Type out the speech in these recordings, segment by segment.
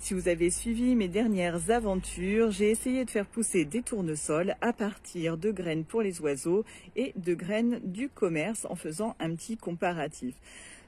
Si vous avez suivi mes dernières aventures, j'ai essayé de faire pousser des tournesols à partir de graines pour les oiseaux et de graines du commerce en faisant un petit comparatif.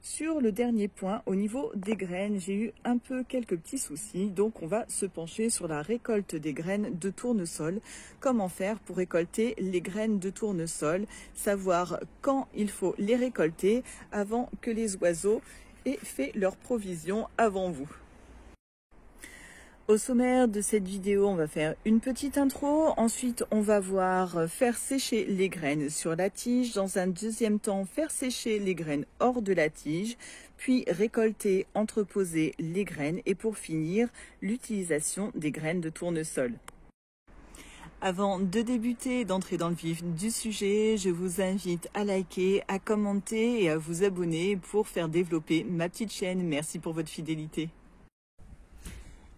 Sur le dernier point, au niveau des graines, j'ai eu un peu quelques petits soucis, donc on va se pencher sur la récolte des graines de tournesol. Comment faire pour récolter les graines de tournesol, savoir quand il faut les récolter avant que les oiseaux aient fait leur provision avant vous. Au sommaire de cette vidéo, on va faire une petite intro, ensuite on va voir faire sécher les graines sur la tige, dans un deuxième temps faire sécher les graines hors de la tige, puis récolter, entreposer les graines et pour finir l'utilisation des graines de tournesol. Avant de débuter et d'entrer dans le vif du sujet, je vous invite à liker, à commenter et à vous abonner pour faire développer ma petite chaîne. Merci pour votre fidélité.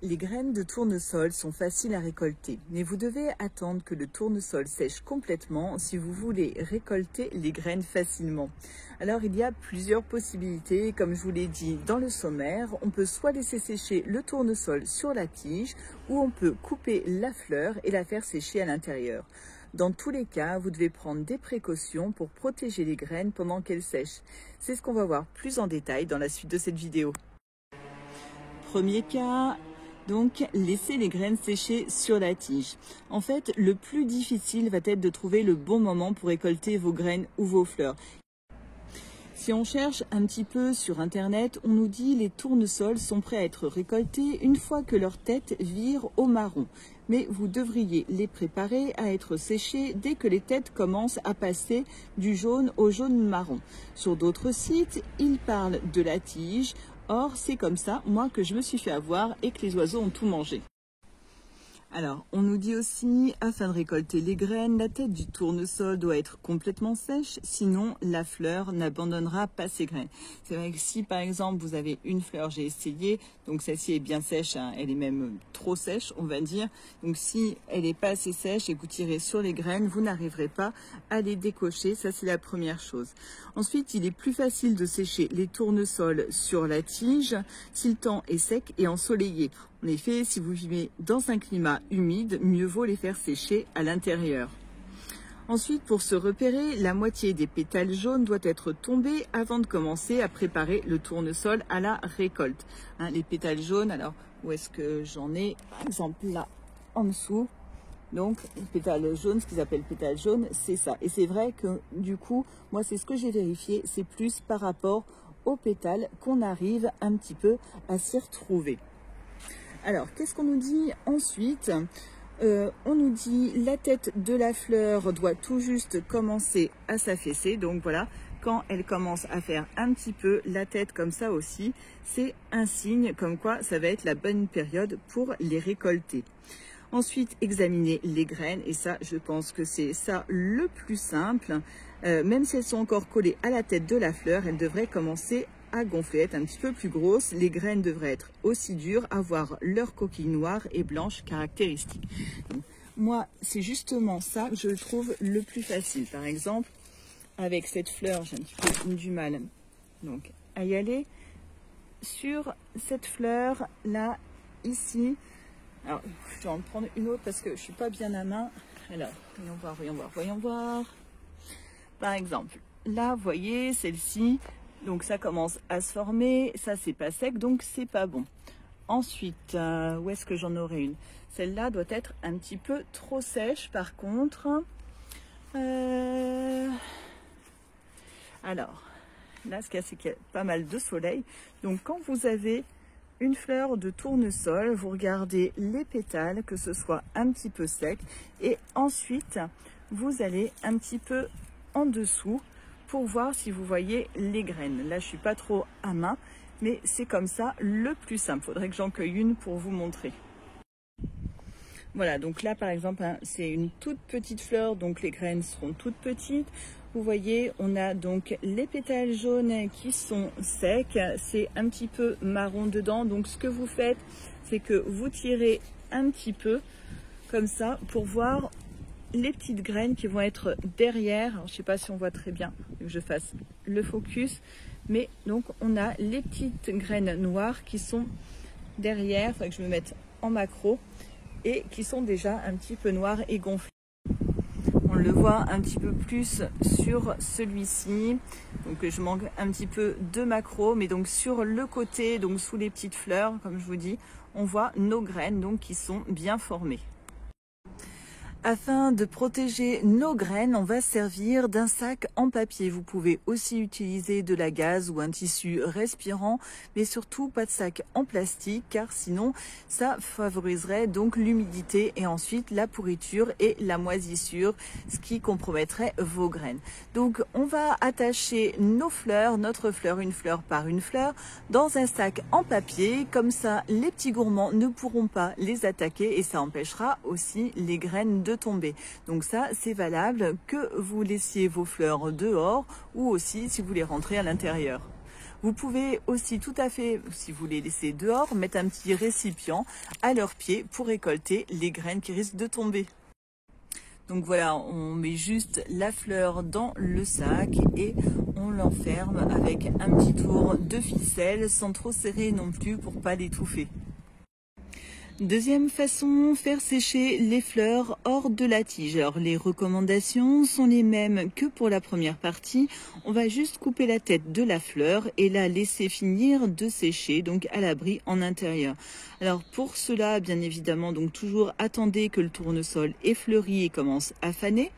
Les graines de tournesol sont faciles à récolter, mais vous devez attendre que le tournesol sèche complètement si vous voulez récolter les graines facilement. Alors il y a plusieurs possibilités, comme je vous l'ai dit dans le sommaire, on peut soit laisser sécher le tournesol sur la tige, ou on peut couper la fleur et la faire sécher à l'intérieur. Dans tous les cas, vous devez prendre des précautions pour protéger les graines pendant qu'elles sèchent. C'est ce qu'on va voir plus en détail dans la suite de cette vidéo. Premier cas. Donc, laissez les graines sécher sur la tige. En fait, le plus difficile va être de trouver le bon moment pour récolter vos graines ou vos fleurs. Si on cherche un petit peu sur internet, on nous dit les tournesols sont prêts à être récoltés une fois que leur tête vire au marron. Mais vous devriez les préparer à être séchés dès que les têtes commencent à passer du jaune au jaune marron. Sur d'autres sites, ils parlent de la tige. Or, c'est comme ça, moi, que je me suis fait avoir et que les oiseaux ont tout mangé. Alors, on nous dit aussi, afin de récolter les graines, la tête du tournesol doit être complètement sèche, sinon la fleur n'abandonnera pas ses graines. C'est vrai que si, par exemple, vous avez une fleur, j'ai essayé, donc celle-ci est bien sèche, hein, elle est même trop sèche, on va dire. Donc, si elle n'est pas assez sèche et que vous tirez sur les graines, vous n'arriverez pas à les décocher. Ça, c'est la première chose. Ensuite, il est plus facile de sécher les tournesols sur la tige si le temps est sec et ensoleillé. En effet, si vous vivez dans un climat humide, mieux vaut les faire sécher à l'intérieur. Ensuite, pour se repérer, la moitié des pétales jaunes doit être tombée avant de commencer à préparer le tournesol à la récolte. Hein, les pétales jaunes, alors où est-ce que j'en ai? Par exemple là, en dessous. Donc, les pétales jaunes, ce qu'ils appellent pétales jaunes, c'est ça. Et c'est vrai que du coup, moi c'est ce que j'ai vérifié, c'est plus par rapport aux pétales qu'on arrive un petit peu à s'y retrouver. Alors, qu'est-ce qu'on nous dit ensuite? On nous dit la tête de la fleur doit tout juste commencer à s'affaisser. Donc voilà, quand elle commence à faire un petit peu la tête comme ça aussi, c'est un signe comme quoi ça va être la bonne période pour les récolter. Ensuite, examiner les graines, et ça, je pense que c'est ça le plus simple. Même si elles sont encore collées à la tête de la fleur, elles devraient commencer à gonfler, être un petit peu plus grosses. Les graines devraient être aussi dures, avoir leur coquille noire et blanche caractéristique. Donc, moi, c'est justement ça que je trouve le plus facile. Par exemple, avec cette fleur, j'ai un petit peu du mal donc, à y aller. Sur cette fleur, là, ici, alors, je vais en prendre une autre parce que je ne suis pas bien à main. Alors, voyons voir, voyons voir, voyons voir. Par exemple, là, vous voyez, celle-ci, donc ça commence à se former, ça c'est pas sec, donc c'est pas bon. Ensuite, où est-ce que j'en aurai une? Celle-là doit être un petit peu trop sèche par contre. Alors, là ce qu'il y a, c'est qu'il y a pas mal de soleil. Donc quand vous avez une fleur de tournesol, vous regardez les pétales, que ce soit un petit peu sec, et ensuite vous allez un petit peu en dessous pour voir si vous voyez les graines. Là, je suis pas trop à main, mais c'est comme ça le plus simple. Faudrait que j'en cueille une pour vous montrer. Voilà, donc là, par exemple, hein, c'est une toute petite fleur, donc les graines seront toutes petites. Vous voyez, on a donc les pétales jaunes qui sont secs. C'est un petit peu marron dedans. Donc, ce que vous faites, c'est que vous tirez un petit peu comme ça pour voir les petites graines qui vont être derrière. Alors, je ne sais pas si on voit très bien, que je fasse le focus, mais donc on a les petites graines noires qui sont derrière, il faudrait que je me mette en macro, et qui sont déjà un petit peu noirs et gonflés. On le voit un petit peu plus sur celui-ci, donc je manque un petit peu de macro, mais donc sur le côté, donc sous les petites fleurs, comme je vous dis, on voit nos graines donc qui sont bien formées. Afin de protéger nos graines, on va servir d'un sac en papier. Vous pouvez aussi utiliser de la gaze ou un tissu respirant, mais surtout pas de sac en plastique, car sinon ça favoriserait donc l'humidité et ensuite la pourriture et la moisissure, ce qui compromettrait vos graines. Donc on va attacher nos fleurs, notre fleur une fleur par une fleur, dans un sac en papier. Comme ça, les petits gourmands ne pourront pas les attaquer et ça empêchera aussi les graines de tomber. Donc ça, c'est valable que vous laissiez vos fleurs dehors ou aussi si vous les rentrez à l'intérieur. Vous pouvez aussi tout à fait, si vous les laissez dehors, mettre un petit récipient à leurs pieds pour récolter les graines qui risquent de tomber. Donc voilà, on met juste la fleur dans le sac et on l'enferme avec un petit tour de ficelle sans trop serrer non plus pour pas l'étouffer. Deuxième façon, faire sécher les fleurs hors de la tige. Alors les recommandations sont les mêmes que pour la première partie. On va juste couper la tête de la fleur et la laisser finir de sécher, donc à l'abri en intérieur. Alors pour cela, bien évidemment, donc toujours attendez que le tournesol ait fleuri et commence à faner.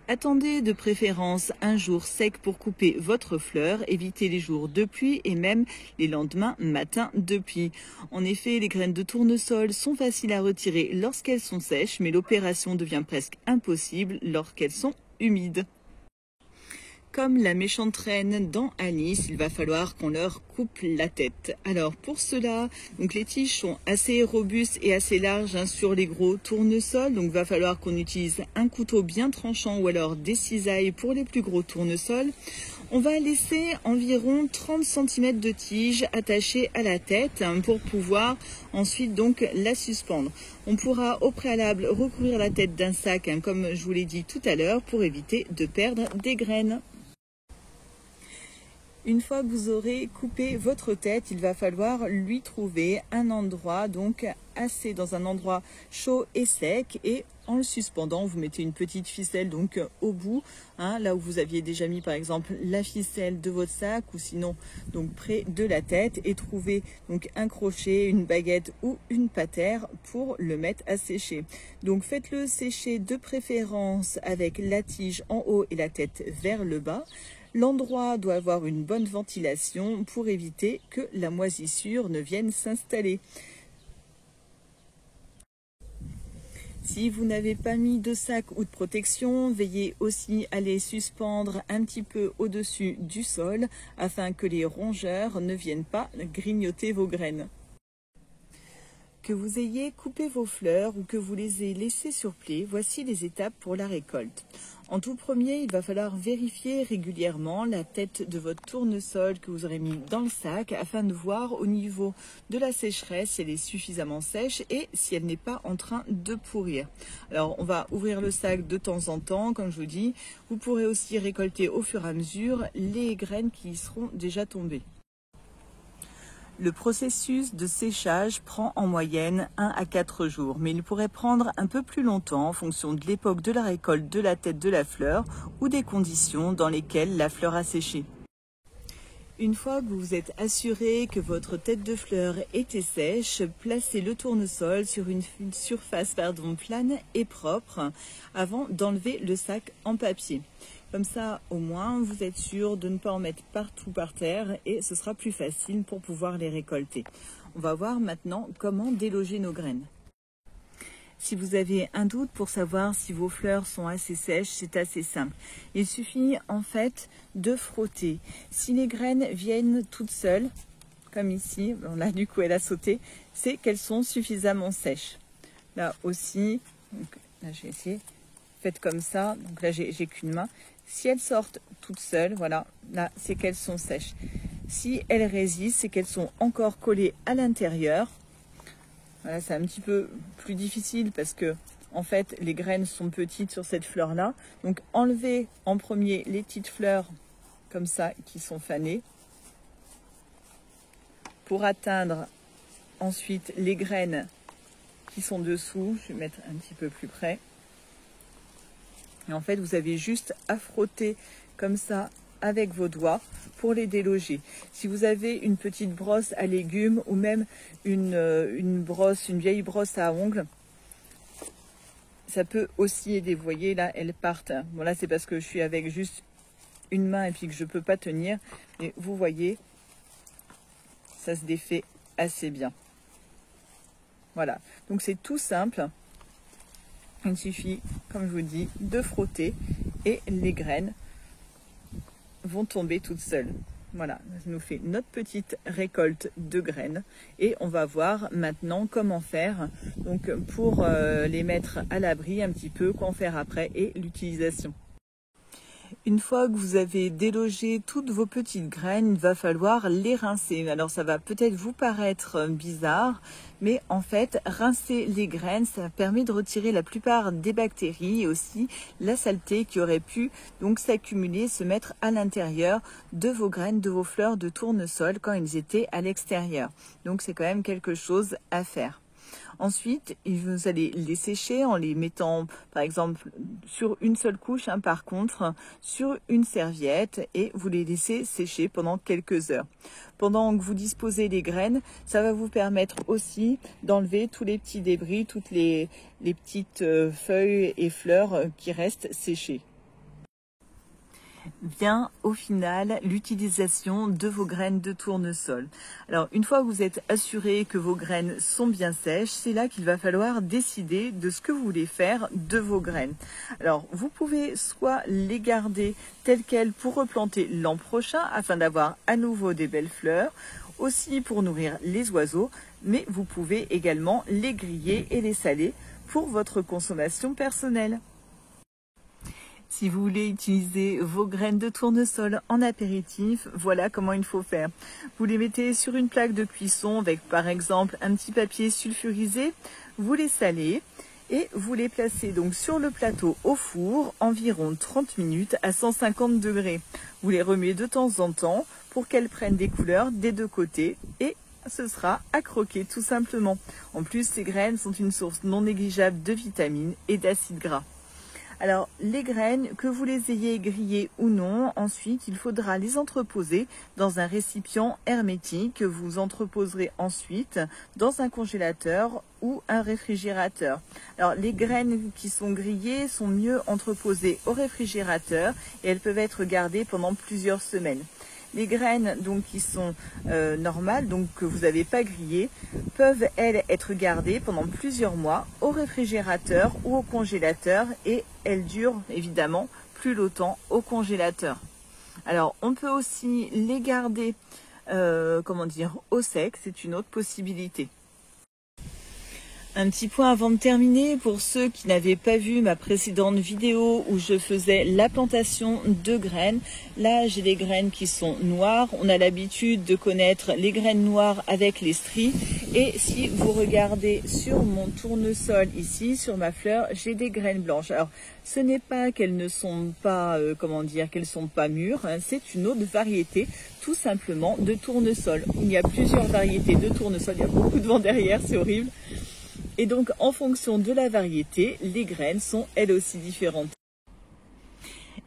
Attendez de préférence un jour sec pour couper votre fleur. Évitez les jours de pluie et même les lendemains matin de pluie. En effet, les graines de tournesol sont faciles à retirer lorsqu'elles sont sèches, mais l'opération devient presque impossible lorsqu'elles sont humides. Comme la méchante reine dans Alice, il va falloir qu'on leur coupe la tête. Alors pour cela, donc les tiges sont assez robustes et assez larges sur les gros tournesols, donc il va falloir qu'on utilise un couteau bien tranchant ou alors des cisailles pour les plus gros tournesols. On va laisser environ 30 cm de tige attachée à la tête pour pouvoir ensuite donc la suspendre. On pourra au préalable recouvrir la tête d'un sac, comme je vous l'ai dit tout à l'heure, pour éviter de perdre des graines. Une fois que vous aurez coupé votre tête, il va falloir lui trouver un endroit donc assez dans un endroit chaud et sec, et en le suspendant, vous mettez une petite ficelle donc au bout, là où vous aviez déjà mis par exemple la ficelle de votre sac, ou sinon donc près de la tête, et trouvez donc un crochet, une baguette ou une patère pour le mettre à sécher. Donc faites-le sécher de préférence avec la tige en haut et la tête vers le bas. L'endroit doit avoir une bonne ventilation pour éviter que la moisissure ne vienne s'installer. Si vous n'avez pas mis de sac ou de protection, veillez aussi à les suspendre un petit peu au-dessus du sol afin que les rongeurs ne viennent pas grignoter vos graines. Que vous ayez coupé vos fleurs ou que vous les ayez laissées sur pied, voici les étapes pour la récolte. En tout premier, il va falloir vérifier régulièrement la tête de votre tournesol que vous aurez mis dans le sac afin de voir au niveau de la sécheresse si elle est suffisamment sèche et si elle n'est pas en train de pourrir. Alors on va ouvrir le sac de temps en temps, comme je vous dis. Vous pourrez aussi récolter au fur et à mesure les graines qui y seront déjà tombées. Le processus de séchage prend en moyenne 1 à 4 jours, mais il pourrait prendre un peu plus longtemps en fonction de l'époque de la récolte de la tête de la fleur ou des conditions dans lesquelles la fleur a séché. Une fois que vous vous êtes assuré que votre tête de fleur était sèche, placez le tournesol sur une surface plane et propre avant d'enlever le sac en papier. Comme ça, au moins, vous êtes sûr de ne pas en mettre partout par terre et ce sera plus facile pour pouvoir les récolter. On va voir maintenant comment déloger nos graines. Si vous avez un doute pour savoir si vos fleurs sont assez sèches, c'est assez simple. Il suffit en fait de frotter. Si les graines viennent toutes seules, comme ici, là du coup elle a sauté, c'est qu'elles sont suffisamment sèches. Là aussi, donc, là j'ai essayé, faites comme ça, donc là j'ai qu'une main. Si elles sortent toutes seules, voilà, là c'est qu'elles sont sèches. Si elles résistent, c'est qu'elles sont encore collées à l'intérieur. Voilà, c'est un petit peu plus difficile parce que en fait les graines sont petites sur cette fleur là. Donc enlevez en premier les petites fleurs comme ça qui sont fanées pour atteindre ensuite les graines qui sont dessous. Je vais mettre un petit peu plus près. Et en fait, vous avez juste à frotter comme ça avec vos doigts pour les déloger. Si vous avez une petite brosse à légumes ou même une vieille brosse à ongles, ça peut aussi aider. Vous voyez, là, elles partent. Bon, là, c'est parce que je suis avec juste une main et puis que je ne peux pas tenir. Mais vous voyez, ça se défait assez bien. Voilà. Donc, c'est tout simple. Il suffit, comme je vous dis, de frotter et les graines vont tomber toutes seules. Voilà, ça nous fait notre petite récolte de graines et on va voir maintenant comment faire donc pour les mettre à l'abri un petit peu, quoi en faire après et l'utilisation. Une fois que vous avez délogé toutes vos petites graines, il va falloir les rincer. Alors ça va peut-être vous paraître bizarre, mais en fait, rincer les graines, ça permet de retirer la plupart des bactéries et aussi la saleté qui aurait pu donc s'accumuler, se mettre à l'intérieur de vos graines, de vos fleurs de tournesol quand ils étaient à l'extérieur. Donc c'est quand même quelque chose à faire. Ensuite, vous allez les sécher en les mettant, par exemple, sur une seule couche, par contre, sur une serviette et vous les laissez sécher pendant quelques heures. Pendant que vous disposez les graines, ça va vous permettre aussi d'enlever tous les petits débris, toutes les petites feuilles et fleurs qui restent séchées. Vient au final l'utilisation de vos graines de tournesol. Alors une fois que vous êtes assuré que vos graines sont bien sèches, c'est là qu'il va falloir décider de ce que vous voulez faire de vos graines. Alors vous pouvez soit les garder telles quelles pour replanter l'an prochain afin d'avoir à nouveau des belles fleurs, aussi pour nourrir les oiseaux, mais vous pouvez également les griller et les saler pour votre consommation personnelle. Si vous voulez utiliser vos graines de tournesol en apéritif, voilà comment il faut faire. Vous les mettez sur une plaque de cuisson avec par exemple un petit papier sulfurisé, vous les salez et vous les placez donc sur le plateau au four environ 30 minutes à 150 degrés. Vous les remuez de temps en temps pour qu'elles prennent des couleurs des deux côtés et ce sera à croquer tout simplement. En plus, ces graines sont une source non négligeable de vitamines et d'acides gras. Alors, les graines, que vous les ayez grillées ou non, ensuite, il faudra les entreposer dans un récipient hermétique que vous entreposerez ensuite dans un congélateur ou un réfrigérateur. Alors, les graines qui sont grillées sont mieux entreposées au réfrigérateur et elles peuvent être gardées pendant plusieurs semaines. Les graines donc qui sont normales, donc que vous n'avez pas grillées, peuvent elles être gardées pendant plusieurs mois au réfrigérateur ou au congélateur et elles durent évidemment plus longtemps au congélateur. Alors on peut aussi les garder au sec, c'est une autre possibilité. Un petit point avant de terminer, pour ceux qui n'avaient pas vu ma précédente vidéo où je faisais la plantation de graines. Là, j'ai des graines qui sont noires. On a l'habitude de connaître les graines noires avec les stries. Et si vous regardez sur mon tournesol ici, sur ma fleur, j'ai des graines blanches. Alors, ce n'est pas qu'elles ne sont pas, qu'elles sont pas mûres. C'est une autre variété, tout simplement, de tournesol. Il y a plusieurs variétés de tournesol. Il y a beaucoup de vent derrière, c'est horrible. Et donc, en fonction de la variété, les graines sont elles aussi différentes.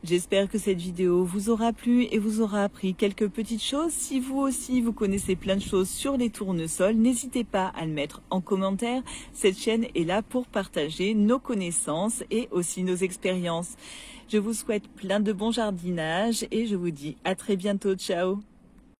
J'espère que cette vidéo vous aura plu et vous aura appris quelques petites choses. Si vous aussi, vous connaissez plein de choses sur les tournesols, n'hésitez pas à le mettre en commentaire. Cette chaîne est là pour partager nos connaissances et aussi nos expériences. Je vous souhaite plein de bons jardinages et je vous dis à très bientôt. Ciao!